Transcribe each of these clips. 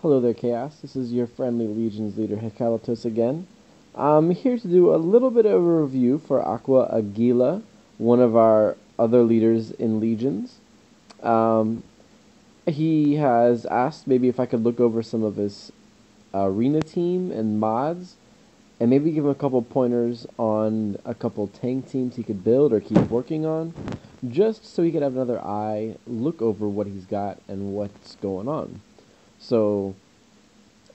Hello there, Chaos. This is your friendly Legions leader, Hekalatos again. I'm here to do a little bit of a review for Aqua Aguila, one of our other leaders in Legions. He has asked maybe if I could look over some of his arena team and mods, and maybe give him a couple pointers on a couple tank teams he could build or keep working on, just so he could have another eye look over what he's got and what's going on. So,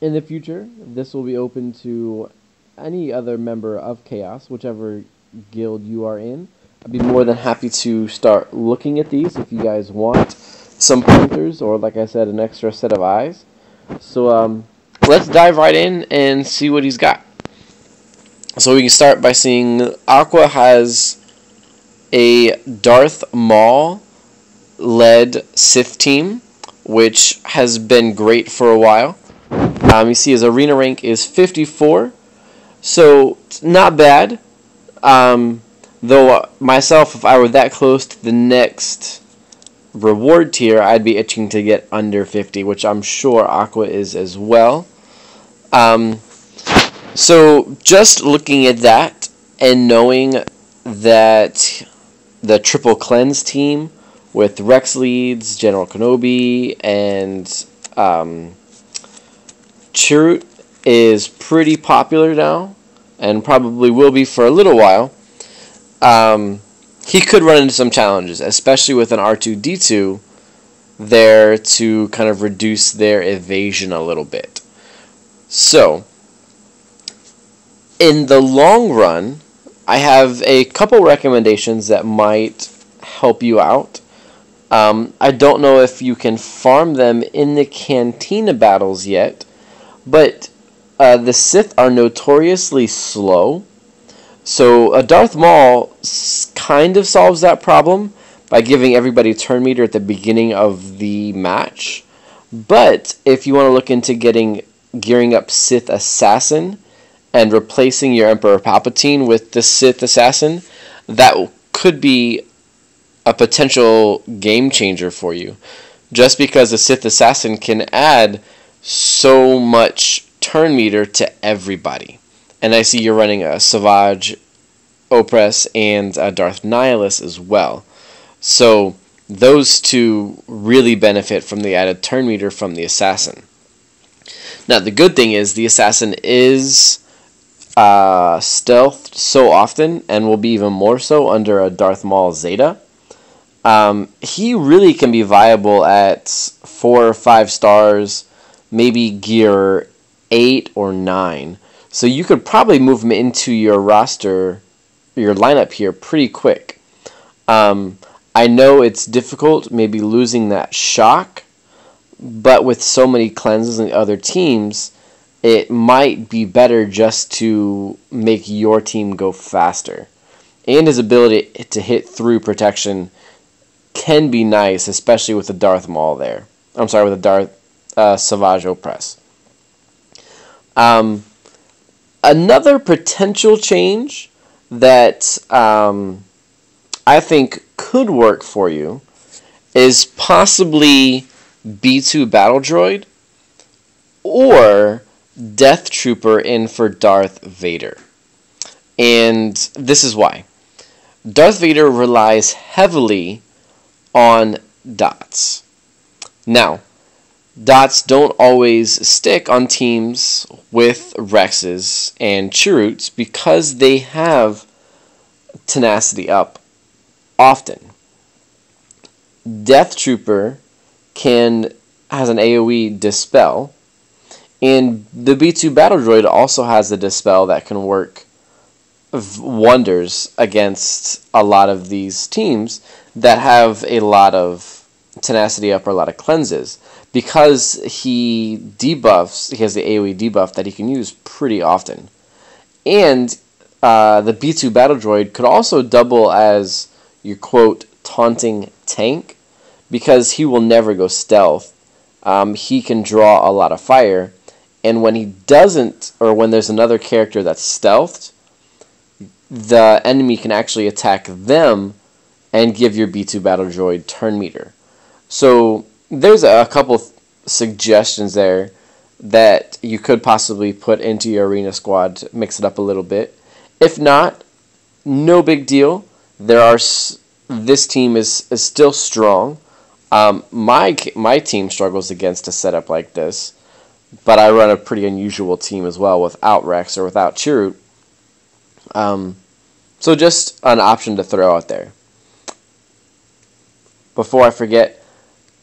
in the future, this will be open to any other member of Chaos, whichever guild you are in. I'd be more than happy to start looking at these if you guys want some pointers or, like I said, an extra set of eyes. So, let's dive right in and see what he's got. So we can start by seeing Aqua has a Darth Maul-led Sith team, which has been great for a while. You see his arena rank is 54, so not bad. Though myself, if I were that close to the next reward tier, I'd be itching to get under 50, which I'm sure Aqua is as well. So just looking at that and knowing that the Triple Cleanse team with Rex Leeds, General Kenobi, and Chirrut is pretty popular now, and probably will be for a little while, he could run into some challenges, especially with an R2-D2 there to kind of reduce their evasion a little bit. So, in the long run, I have a couple recommendations that might help you out. I don't know if you can farm them in the Cantina battles yet, but the Sith are notoriously slow. So Darth Maul kind of solves that problem by giving everybody turn meter at the beginning of the match. But if you want to look into gearing up Sith Assassin and replacing your Emperor Palpatine with the Sith Assassin, that could be a potential game changer for you. Just because the Sith Assassin can add so much turn meter to everybody. And I see you're running a Savage Opress and a Darth Nihilus as well. So those two really benefit from the added turn meter from the Assassin. Now the good thing is the Assassin is stealthed so often, and will be even more so under a Darth Maul Zeta. He really can be viable at 4 or 5 stars, maybe gear 8 or 9. So you could probably move him into your roster, your lineup here pretty quick. I know it's difficult, maybe losing that shock, but with so many cleanses and other teams, it might be better just to make your team go faster. And his ability to hit through protection can be nice, especially with the Darth Maul there. I'm sorry, with the Darth Savage Opress. Another potential change that I think could work for you is possibly B2 Battle Droid or Death Trooper in for Darth Vader. And this is why. Darth Vader relies heavily on dots. Now, dots don't always stick on teams with Rexes and Chirruts because they have tenacity up often. Death Trooper has an AoE Dispel, and the B2 Battle Droid also has a Dispel that can work wonders against a lot of these teams that have a lot of tenacity up or a lot of cleanses, because he has the AoE debuff that he can use pretty often. And the B2 Battle Droid could also double as your quote taunting tank, because he will never go stealth. He can draw a lot of fire, and when he doesn't, or when there's another character that's stealthed, the enemy can actually attack them and give your B2 Battle Droid turn meter. So there's a couple suggestions there that you could possibly put into your arena squad to mix it up a little bit. If not, no big deal. This team is still strong. My team struggles against a setup like this, but I run a pretty unusual team as well without Rex or without Chirrut. So just an option to throw out there. Before I forget,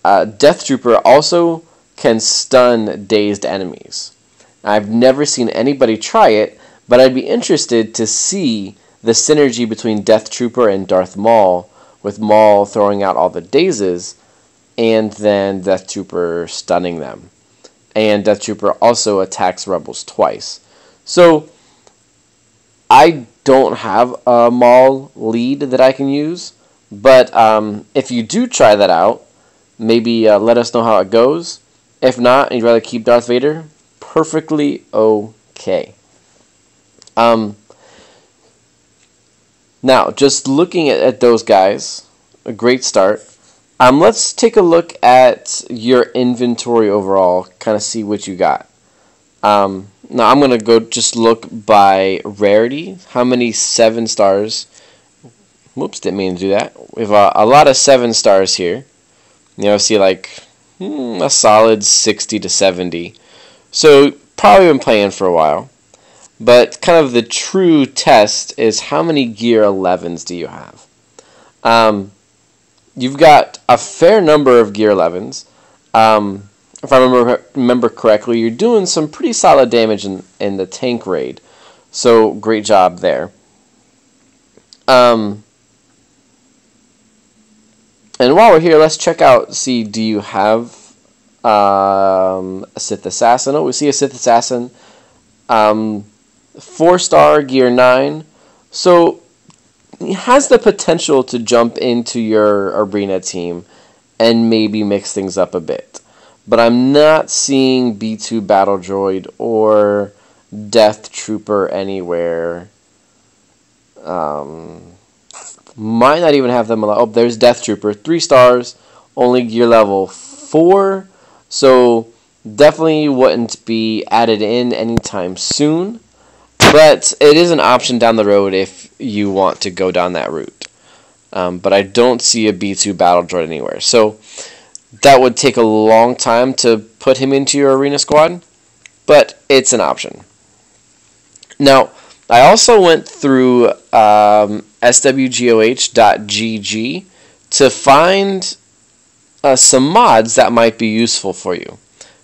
Death Trooper also can stun dazed enemies. I've never seen anybody try it, but I'd be interested to see the synergy between Death Trooper and Darth Maul, with Maul throwing out all the dazes, and then Death Trooper stunning them. And Death Trooper also attacks Rebels twice. So, I don't have a Maul lead that I can use, but if you do try that out, maybe let us know how it goes. If not, and you'd rather keep Darth Vader, perfectly okay. Now, just looking at those guys, a great start. Let's take a look at your inventory overall, kind of see what you got. Now, I'm going to go just look by rarity. How many 7 stars? Whoops, didn't mean to do that. We have a lot of 7 stars here. You know, see like a solid 60 to 70. So, probably been playing for a while. But kind of the true test is how many Gear 11s do you have? You've got a fair number of Gear 11s. If I remember correctly, you're doing some pretty solid damage in the tank raid. So, great job there. And while we're here, let's check out, see, do you have a Sith Assassin? Oh, we see a Sith Assassin. 4-star, Gear 9. So, he has the potential to jump into your arena team and maybe mix things up a bit. But I'm not seeing B2 Battle Droid or Death Trooper anywhere. Might not even have them allowed. Oh, there's Death Trooper. 3 stars, only gear level 4. So definitely wouldn't be added in anytime soon. But it is an option down the road if you want to go down that route. But I don't see a B2 Battle Droid anywhere. So that would take a long time to put him into your arena squad. But it's an option. Now, I also went through swgoh.gg to find some mods that might be useful for you.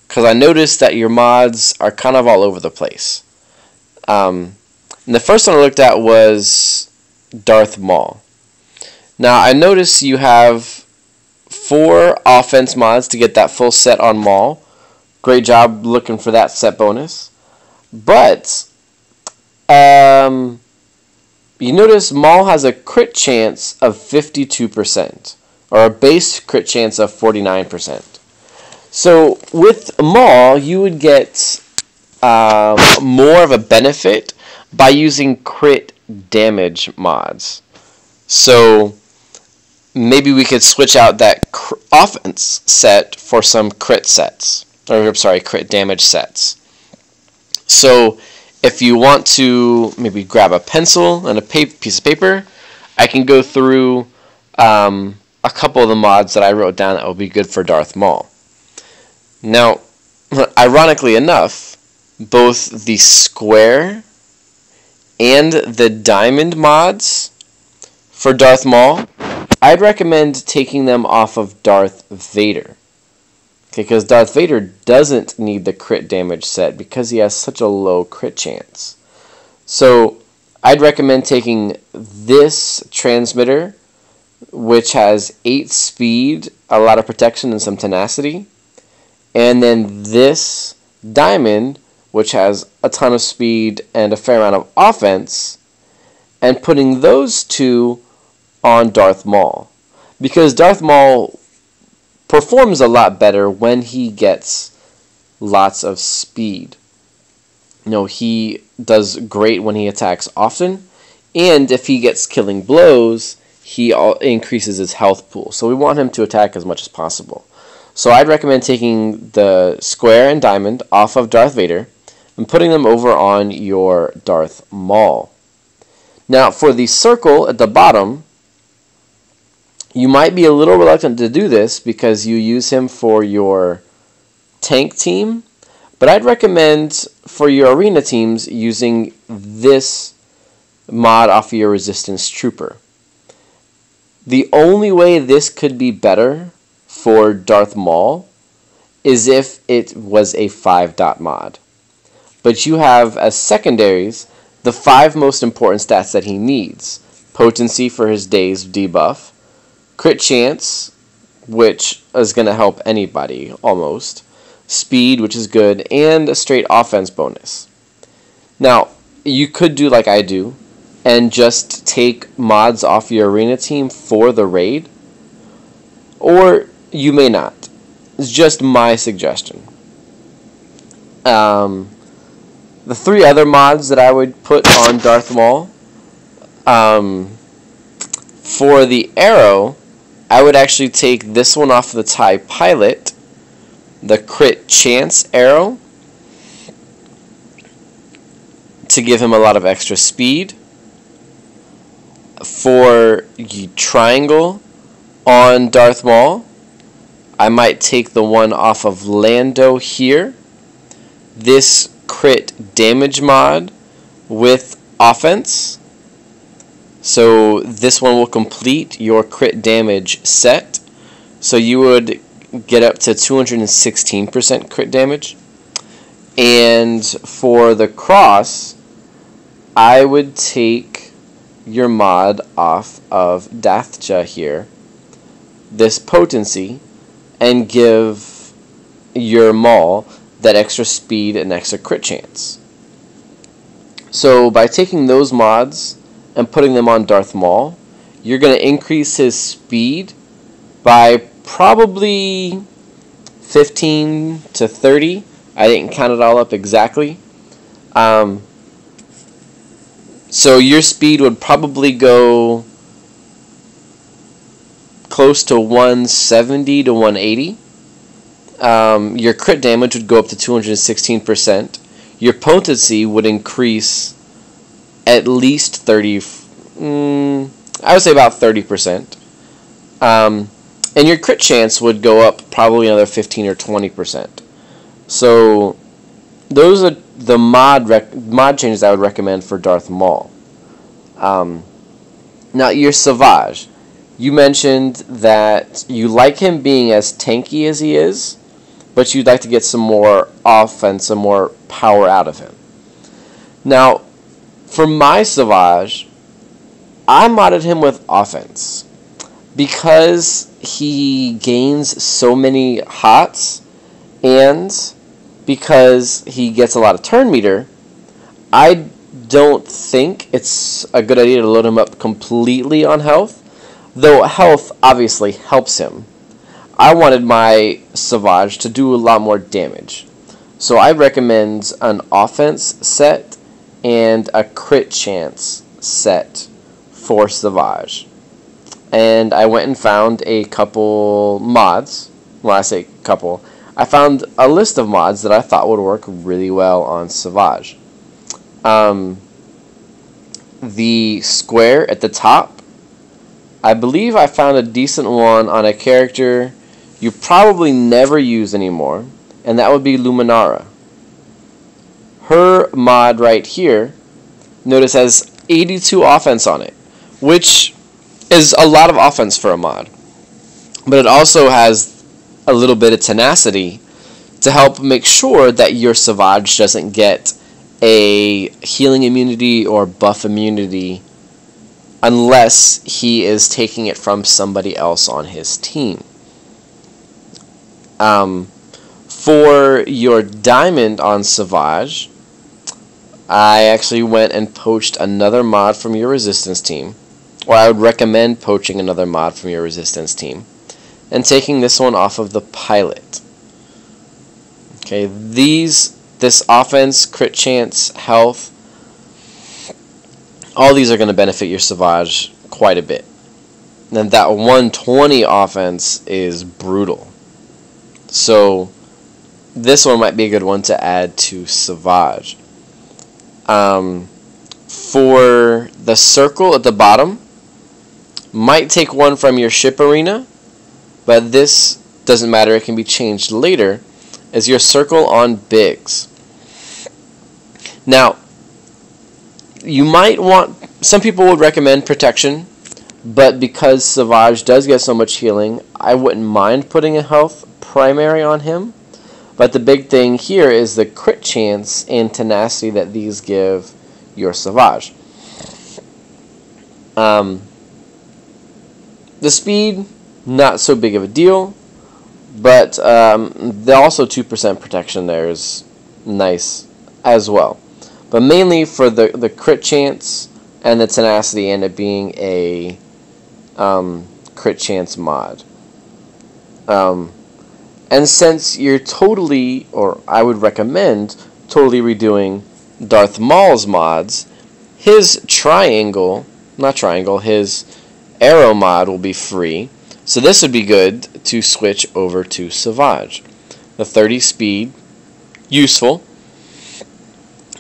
Because I noticed that your mods are kind of all over the place. And the first one I looked at was Darth Maul. Now, I noticed you have 4 offense mods to get that full set on Maul. Great job looking for that set bonus. But you notice Maul has a crit chance of 52%, or a base crit chance of 49%. So with Maul, you would get more of a benefit by using crit damage mods. So maybe we could switch out that offense set for some crit sets, or I'm sorry, crit damage sets. So if you want to maybe grab a pencil and a piece of paper, I can go through a couple of the mods that I wrote down that will be good for Darth Maul. Now, ironically enough, both the square and the diamond mods for Darth Maul, I'd recommend taking them off of Darth Vader. Because Darth Vader doesn't need the crit damage set because he has such a low crit chance. So I'd recommend taking this transmitter, which has 8 speed, a lot of protection, and some tenacity. And then this diamond, which has a ton of speed and a fair amount of offense, and putting those 2 on Darth Maul. Because Darth Maul performs a lot better when he gets lots of speed. You know, he does great when he attacks often, and if he gets killing blows, he increases his health pool. So we want him to attack as much as possible. So I'd recommend taking the square and diamond off of Darth Vader and putting them over on your Darth Maul. Now for the circle at the bottom, you might be a little reluctant to do this because you use him for your tank team, but I'd recommend for your arena teams using this mod off of your resistance trooper. The only way this could be better for Darth Maul is if it was a 5-dot mod. But you have as secondaries the 5 most important stats that he needs. Potency for his dazed debuff, crit chance, which is going to help anybody almost, speed, which is good, and a straight offense bonus. Now, you could do like I do and just take mods off your arena team for the raid, or you may not. It's just my suggestion. The 3 other mods that I would put on Darth Maul, for the arrow, I would actually take this one off the TIE Pilot, the crit chance arrow, to give him a lot of extra speed. For the triangle on Darth Maul, I might take the one off of Lando here. This crit damage mod with offense. So this one will complete your crit damage set. So you would get up to 216% crit damage. And for the cross, I would take your mod off of Dathja here, this potency, and give your Maul that extra speed and extra crit chance. So by taking those mods and putting them on Darth Maul, you're going to increase his speed by probably 15 to 30. I didn't count it all up exactly. So your speed would probably go close to 170 to 180. Your crit damage would go up to 216%. Your potency would increase at least 30, I would say about 30%. And your crit chance would go up probably another 15 or 20%. So those are the mod changes I would recommend for Darth Maul. Now your Savage. You mentioned that you like him being as tanky as he is, but you'd like to get some more offense, some more power out of him. Now, for my Savage, I modded him with offense. Because he gains so many hots, and because he gets a lot of turn meter, I don't think it's a good idea to load him up completely on health, though health obviously helps him. I wanted my Savage to do a lot more damage, so I recommend an offense set and a crit chance set for Savage. And I went and found a couple mods. When I say couple, I found a list of mods that I thought would work really well on Savage. The square at the top, I believe I found a decent one on a character you probably never use anymore, and that would be Luminara. Her mod right here, notice, has 82 offense on it, which is a lot of offense for a mod. But it also has a little bit of tenacity to help make sure that your Savage doesn't get a healing immunity or buff immunity unless he is taking it from somebody else on his team. For your diamond on Savage, I actually went and poached another mod from your resistance team, or I would recommend poaching another mod from your resistance team, and taking this one off of the pilot. Okay, this offense, crit chance, health, all these are going to benefit your Savage quite a bit. And that 120 offense is brutal. So this one might be a good one to add to Savage. For the circle at the bottom, might take one from your ship arena, but this doesn't matter, it can be changed later, is your circle on Biggs. Now, you might want, some people would recommend protection, but because Savage does get so much healing, I wouldn't mind putting a health primary on him. But the big thing here is the crit chance and tenacity that these give your Savage. The speed, not so big of a deal, but the also 2% protection there is nice as well. But mainly for the crit chance and the tenacity and it being a crit chance mod. And since you're totally, or I would recommend totally redoing Darth Maul's mods, his his arrow mod will be free. So this would be good to switch over to Savage. The 30 speed, useful.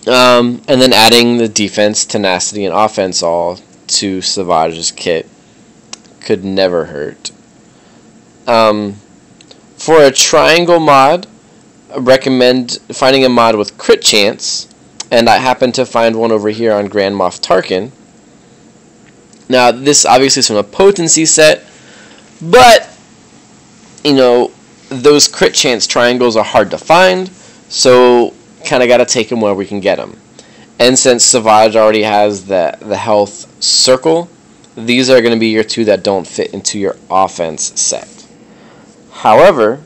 And then adding the defense, tenacity, and offense all to Savage's kit could never hurt. For a triangle mod, I recommend finding a mod with crit chance, and I happen to find one over here on Grand Moff Tarkin. Now, this obviously is from a potency set, but, you know, those crit chance triangles are hard to find, so kind of got to take them where we can get them. And since Savage already has the health circle, these are going to be your two that don't fit into your offense set. However,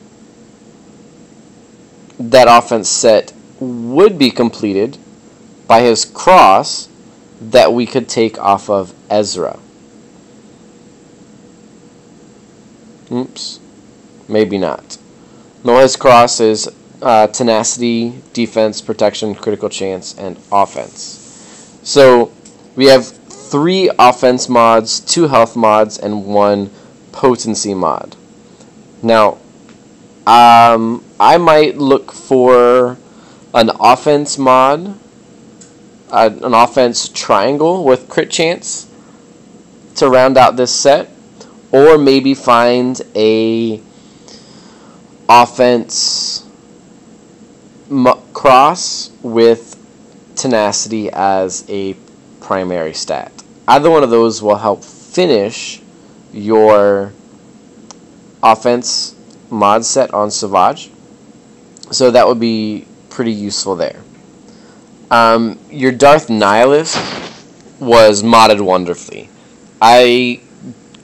that offense set would be completed by his cross that we could take off of Ezra. Oops. Maybe not. No, his cross is tenacity, defense, protection, critical chance, and offense. So we have 3 offense mods, 2 health mods, and 1 potency mod. Now, I might look for an offense mod, an offense triangle with crit chance to round out this set, or maybe find a offense cross with tenacity as a primary stat. Either one of those will help finish your offense mod set on Savage, so that would be pretty useful there. Your Darth Nihilus was modded wonderfully. I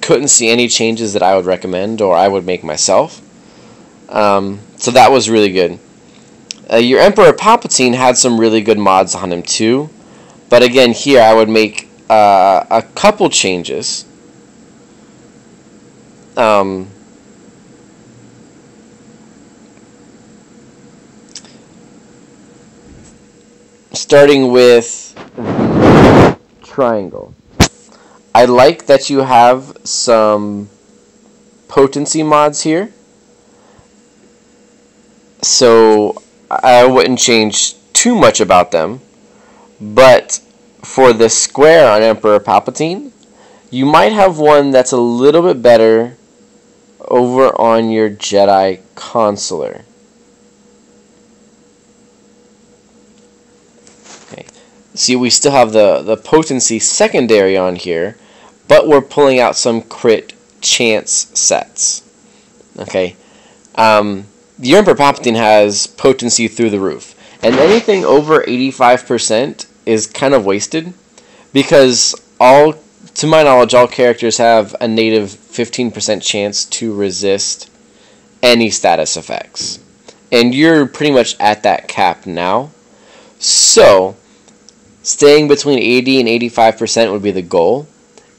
couldn't see any changes that I would recommend or I would make myself, so that was really good. Your Emperor Palpatine had some really good mods on him too, but again here I would make a couple changes. Starting with the triangle. I like that you have some potency mods here, so I wouldn't change too much about them, but for the square on Emperor Palpatine, you might have one that's a little bit better over on your Jedi Consular. Okay. See, we still have the potency secondary on here, but we're pulling out some crit chance sets. Okay. The Emperor Palpatine has potency through the roof, and anything over 85% is kind of wasted, because to my knowledge, all characters have a native 15% chance to resist any status effects, and you're pretty much at that cap now. So staying between 80 and 85% would be the goal,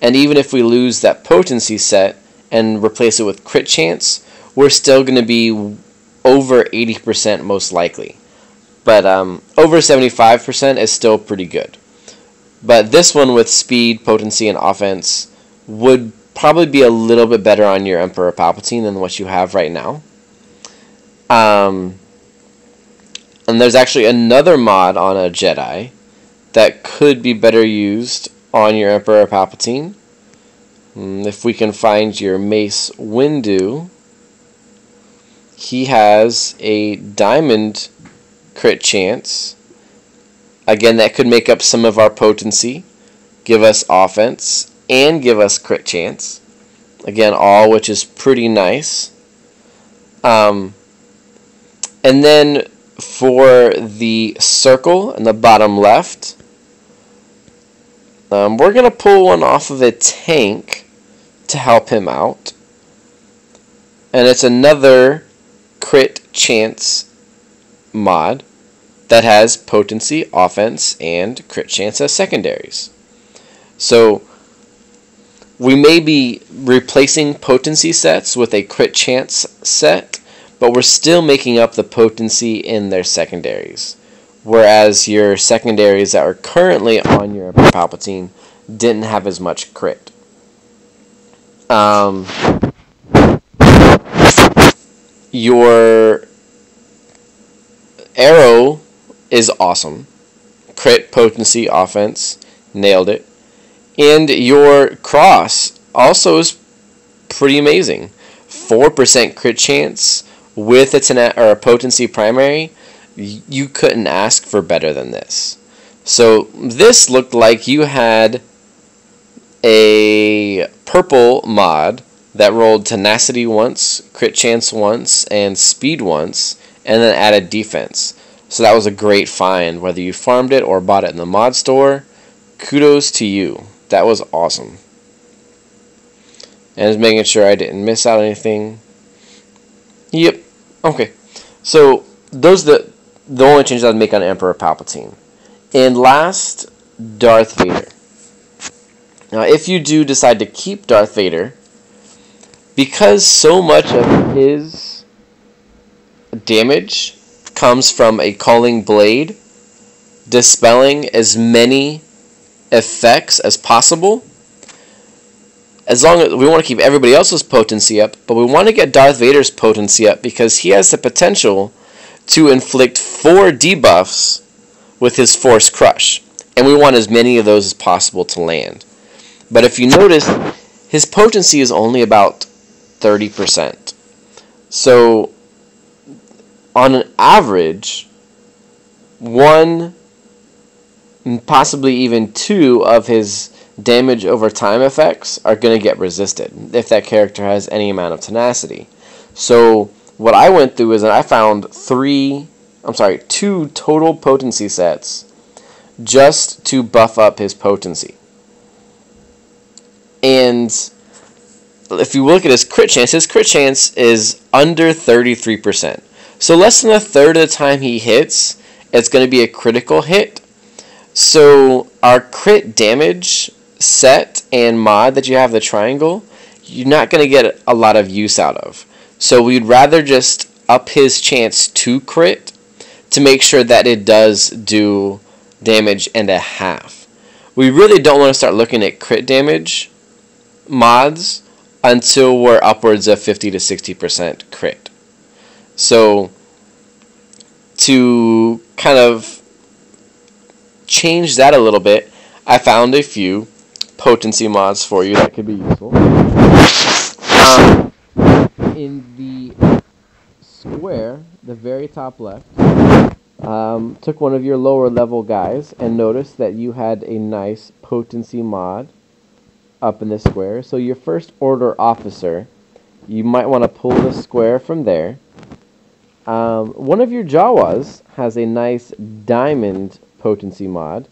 and even if we lose that potency set and replace it with crit chance, we're still going to be over 80% most likely. But over 75% is still pretty good. But this one with speed, potency, and offense would probably be a little bit better on your Emperor Palpatine than what you have right now. And there's actually another mod on a Jedi that could be better used on your Emperor Palpatine. If we can find your Mace Windu, he has a diamond crit chance. Again, that could make up some of our potency, give us offense, and give us crit chance. Again, all which is pretty nice. And then for the circle in the bottom left, we're going to pull one off of a tank to help him out. And it's another crit chance mod that has potency, offense, and crit chance as secondaries. So we may be replacing potency sets with a crit chance set, but we're still making up the potency in their secondaries. Whereas your secondaries that are currently on your Emperor Palpatine didn't have as much crit. Your arrow is awesome. Crit, potency, offense, nailed it. And your cross also is pretty amazing. 4% crit chance with a potency primary. You couldn't ask for better than this. So this looked like you had a purple mod that rolled tenacity once, crit chance once, and speed once, and then added defense. So that was a great find, whether you farmed it or bought it in the mod store. Kudos to you. That was awesome. And just making sure I didn't miss out anything. Yep. Okay. So those are the only changes I'd make on Emperor Palpatine. And last, Darth Vader. Now, if you do decide to keep Darth Vader, because so much of his damage comes from a calling blade, dispelling as many effects as possible, as long as we want to keep everybody else's potency up, but we want to get Darth Vader's potency up because he has the potential to inflict 4 debuffs with his Force Crush, and we want as many of those as possible to land. But if you notice, his potency is only about 30%. So on an average, 1, possibly even 2 of his damage over time effects are going to get resisted if that character has any amount of tenacity. So what I went through is that I found 2 total potency sets just to buff up his potency. And if you look at his crit chance is under 33%. So less than a third of the time he hits, it's going to be a critical hit. So our crit damage set and mod that you have, the triangle, you're not going to get a lot of use out of. So we'd rather just up his chance to crit to make sure that it does do damage and a half. We really don't want to start looking at crit damage mods until we're upwards of 50 to 60% crit. So to kind of change that a little bit, I found a few potency mods for you that could be useful. In the square, the very top left, took one of your lower level guys and noticed that you had a nice potency mod up in the square. So your first order officer, you might want to pull the square from there. One of your Jawas has a nice diamond potency mod,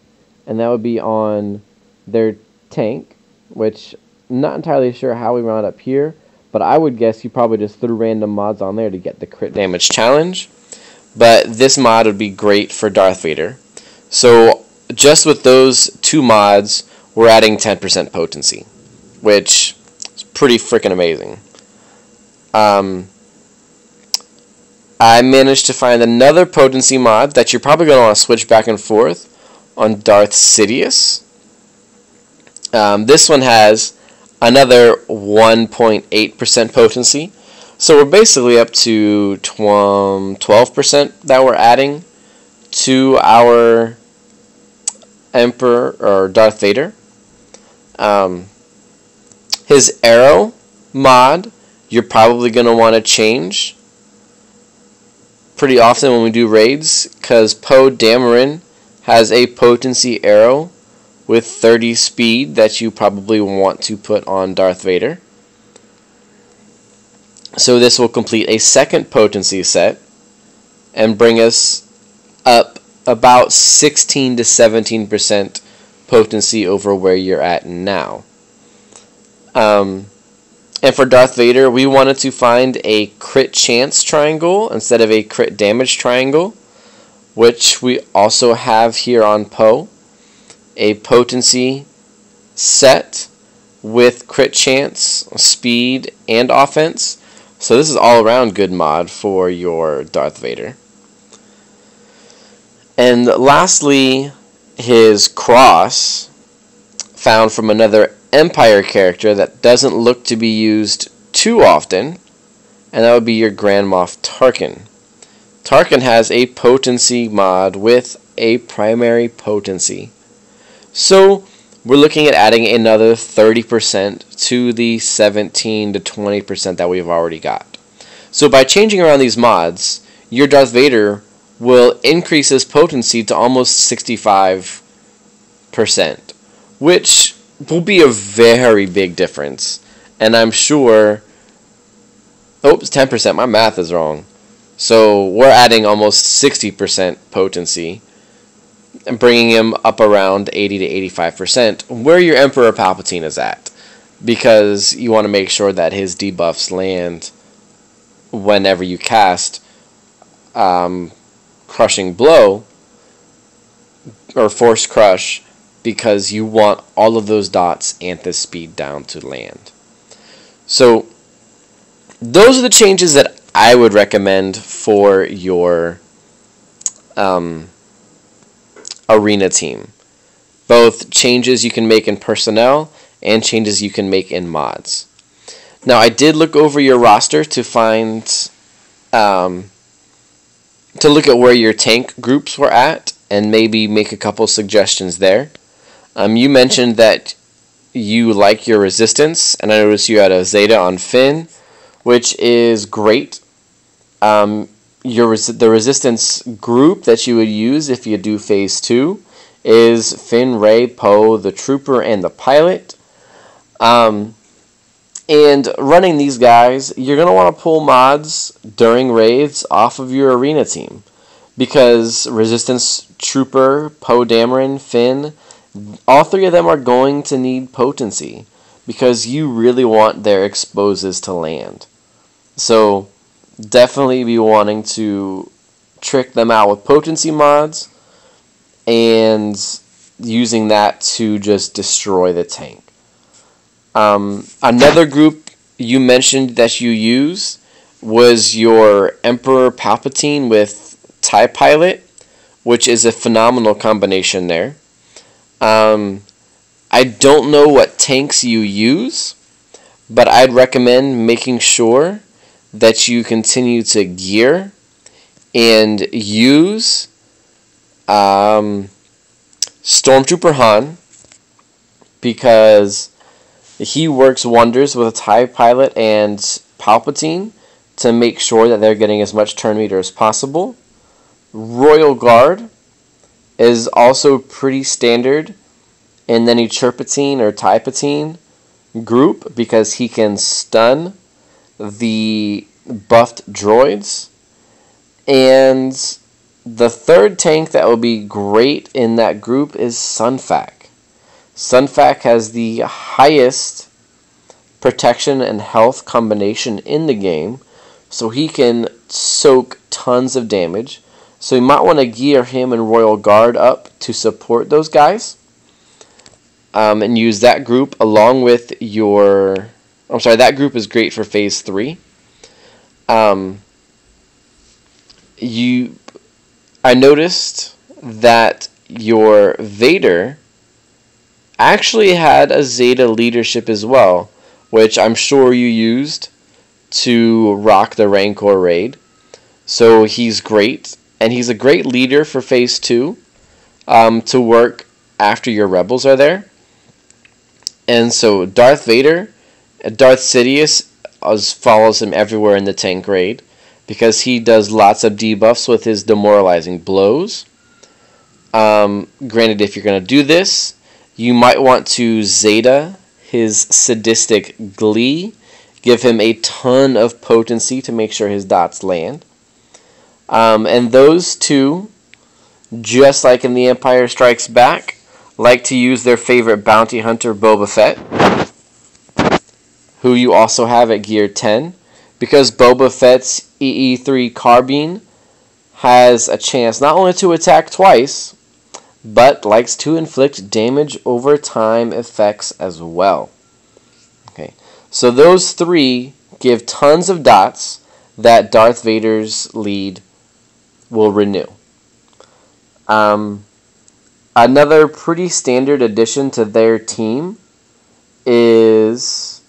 and that would be on their tank, which I'm not entirely sure how we wound up here, but I would guess you probably just threw random mods on there to get the crit damage challenge. But this mod would be great for Darth Vader. So just with those 2 mods, we're adding 10% potency, which is pretty freaking amazing. I managed to find another potency mod that you're probably going to want to switch back and forth on Darth Sidious. This one has another 1.8% potency. So we're basically up to 12% that we're adding to our Emperor or Darth Vader. His arrow mod, you're probably going to want to change pretty often when we do raids, because Poe Dameron has a potency arrow with 30 speed that you probably want to put on Darth Vader. So this will complete a second potency set and bring us up about 16 to 17% potency over where you're at now. And for Darth Vader, we wanted to find a crit chance triangle instead of a crit damage triangle, which we also have here on Poe. A potency set with crit chance, speed, and offense. So this is all around good mod for your Darth Vader. And lastly, his cross, found from another Empire character that doesn't look to be used too often, and that would be your Grand Moff Tarkin. Tarkin has a potency mod with a primary potency. So we're looking at adding another 30% to the 17 to 20% that we've already got. So by changing around these mods, your Darth Vader will increase his potency to almost 65%, which will be a very big difference. And I'm sure... Oops, 10%. My math is wrong. So we're adding almost 60% potency and bringing him up around 80 to 85%, where your Emperor Palpatine is at, because you want to make sure that his debuffs land whenever you cast Crushing Blow or Force Crush, because you want all of those dots and the speed down to land. So those are the changes that I would recommend for your arena team. Both changes you can make in personnel and changes you can make in mods. Now, I did look over your roster to find to look at where your tank groups were at and maybe make a couple suggestions there. You mentioned that you like your resistance, and I noticed you had a Zeta on Finn, which is great. The resistance group that you would use if you do Phase 2 is Finn, Rey, Poe, the Trooper, and the Pilot. And running these guys, you're going to want to pull mods during raids off of your arena team, because Resistance Trooper, Poe Dameron, Finn, all three of them are going to need potency, because you really want their exposes to land. So definitely be wanting to trick them out with potency mods and using that to just destroy the tank. Another group you mentioned that you use was your Emperor Palpatine with TIE Pilot, which is a phenomenal combination there. I don't know what tanks you use, but I'd recommend making sure that you continue to gear and use Stormtrooper Han, because he works wonders with a TIE Pilot and Palpatine to make sure that they're getting as much turn meter as possible. Royal Guard is also pretty standard in any Chirpatine or Typatine group, because he can stun the buffed droids. And the third tank that will be great in that group is Sun Fac. Sun Fac has the highest protection and health combination in the game, so he can soak tons of damage. So you might want to gear him and Royal Guard up to support those guys. And use that group along with your... I'm sorry, that group is great for Phase 3. I noticed that your Vader actually had a Zeta leadership as well, which I'm sure you used to rock the Rancor raid. So he's great, and he's a great leader for Phase 2 to work after your rebels are there. And so Darth Sidious follows him everywhere in the tank raid because he does lots of debuffs with his demoralizing blows. Granted, if you're going to do this, you might want to Zeta his sadistic glee, give him a ton of potency to make sure his dots land. And those two, just like in The Empire Strikes Back, like to use their favorite bounty hunter, Boba Fett, who you also have at Gear 10, because Boba Fett's EE3 carbine has a chance not only to attack twice, but likes to inflict damage over time effects as well. Okay, so those three give tons of dots that Darth Vader's lead will renew. Another pretty standard addition to their team is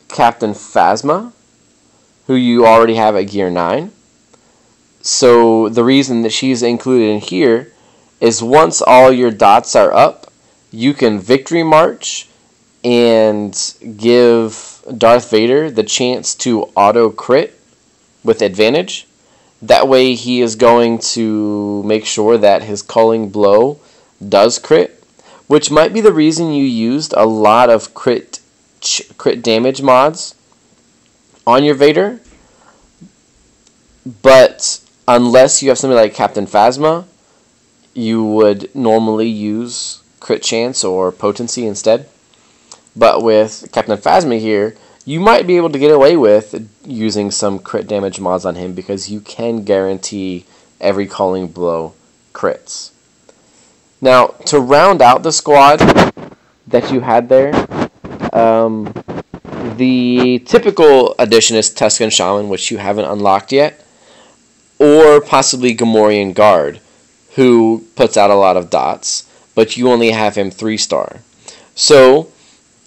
Captain Phasma, who you already have at Gear 9. So the reason that she's included in here is once all your dots are up, you can Victory March and give Darth Vader the chance to auto crit with advantage. That way he is going to make sure that his Culling Blow does crit, which might be the reason you used a lot of crit damage mods on your Vader. But unless you have something like Captain Phasma, you would normally use crit chance or potency instead. But with Captain Phasma here, you might be able to get away with using some crit damage mods on him because you can guarantee every Culling Blow crits. Now, to round out the squad that you had there, the typical addition is Tusken Shaman, which you haven't unlocked yet, or possibly Gamorrean Guard, who puts out a lot of dots, but you only have him 3-star. So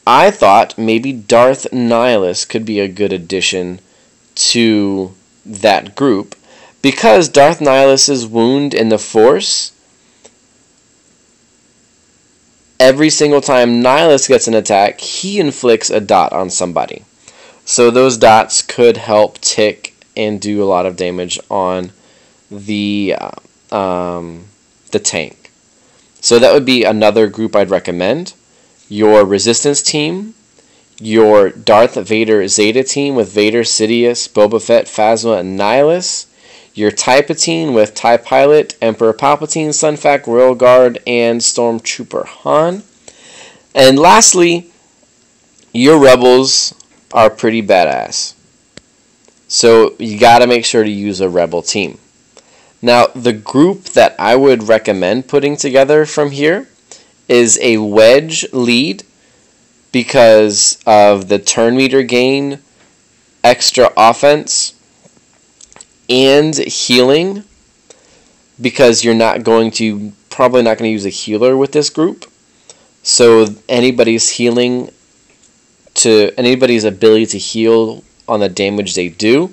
I thought maybe Darth Nihilus could be a good addition to that group, because Darth Nihilus's wound in the Force, every single time Nihilus gets an attack, he inflicts a dot on somebody. So those dots could help tick and do a lot of damage on the tank. So that would be another group I'd recommend. Your Resistance team, your Darth Vader Zeta team with Vader, Sidious, Boba Fett, Phasma, and Nihilus, your TIE Palpatine with TIE Pilot, Emperor Palpatine, Sun Fac, Royal Guard, and Stormtrooper Han. And lastly, your Rebels are pretty badass. So you gotta make sure to use a Rebel team. Now, the group that I would recommend putting together from here is a Wedge lead because of the turn meter gain, extra offense, and healing, because you're probably not going to use a healer with this group. So anybody's ability to heal on the damage they do,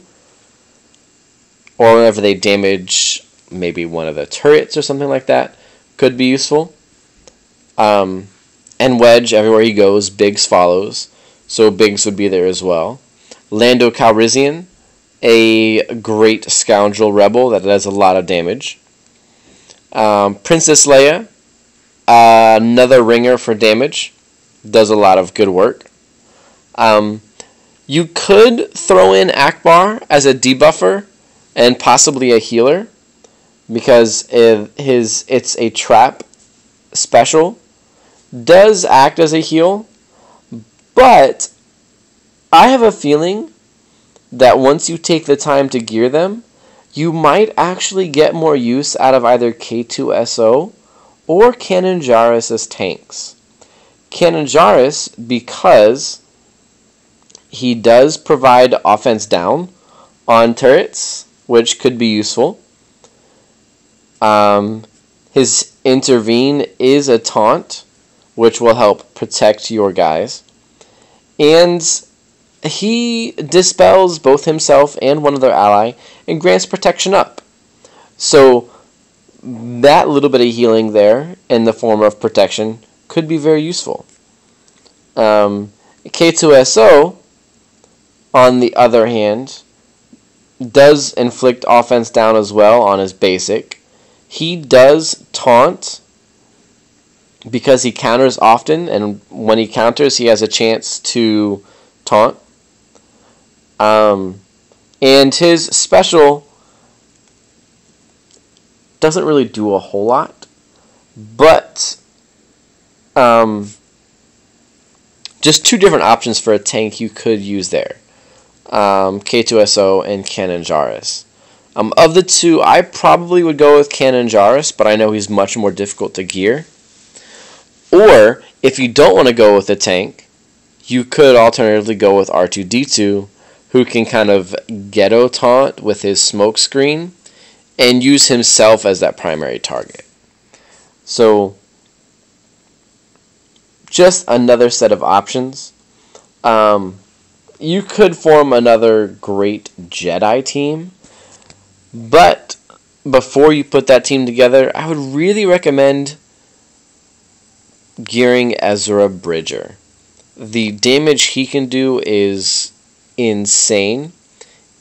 or whenever they damage maybe one of the turrets or something like that, could be useful. And Wedge, everywhere he goes, Biggs follows, so Biggs would be there as well. Lando Calrissian, a great scoundrel rebel that does a lot of damage. Princess Leia, another ringer for damage, does a lot of good work. You could throw in Akbar as a debuffer and possibly a healer, because it's a trap special, does act as a heal, but I have a feeling that once you take the time to gear them, you might actually get more use out of either K2SO or Kanan Jarrus tanks. Kanan Jarrus, because he does provide offense down on turrets, which could be useful. His intervene is a taunt, which will help protect your guys. And he dispels both himself and one other ally and grants protection up. So that little bit of healing there in the form of protection could be very useful. K2SO, on the other hand, does inflict offense down as well on his basic. He does taunt because he counters often, and when he counters, he has a chance to taunt. And his special doesn't really do a whole lot, but just two different options for a tank you could use there. K2SO and Canonjaris. Of the two, I probably would go with Canonjaris, but I know he's much more difficult to gear. Or, if you don't want to go with a tank, you could alternatively go with R2-D2, who can kind of ghetto taunt with his smoke screen and use himself as that primary target. So, just another set of options. You could form another great Jedi team, but before you put that team together, I would really recommend gearing Ezra Bridger. The damage he can do is insane,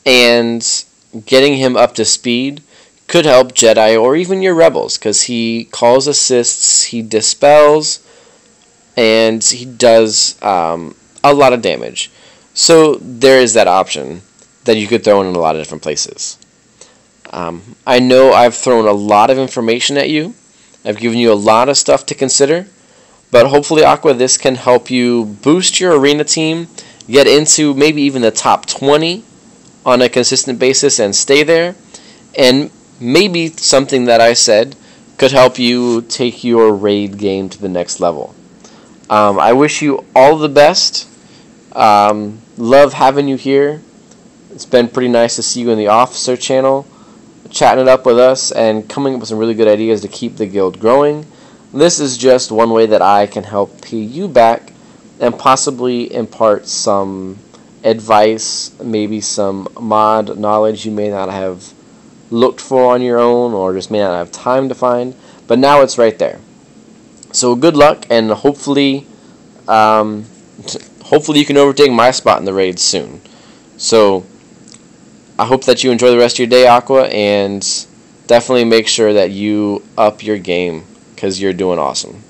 and getting him up to speed could help Jedi or even your Rebels, because he calls assists, he dispels, and he does a lot of damage. So there is that option that you could throw in a lot of different places. I know I've thrown a lot of information at you. I've given you a lot of stuff to consider. But hopefully, Aqua, this can help you boost your arena team, get into maybe even the top 20 on a consistent basis and stay there. And maybe something that I said could help you take your raid game to the next level. I wish you all the best. Love having you here. It's been pretty nice to see you in the Officer channel, chatting it up with us and coming up with some really good ideas to keep the guild growing. This is just one way that I can help pay you back and possibly impart some advice, maybe some mod knowledge you may not have looked for on your own or just may not have time to find, but now it's right there. So good luck, and hopefully you can overtake my spot in the raid soon. So I hope that you enjoy the rest of your day, Aqua, and definitely make sure that you up your game, because you're doing awesome.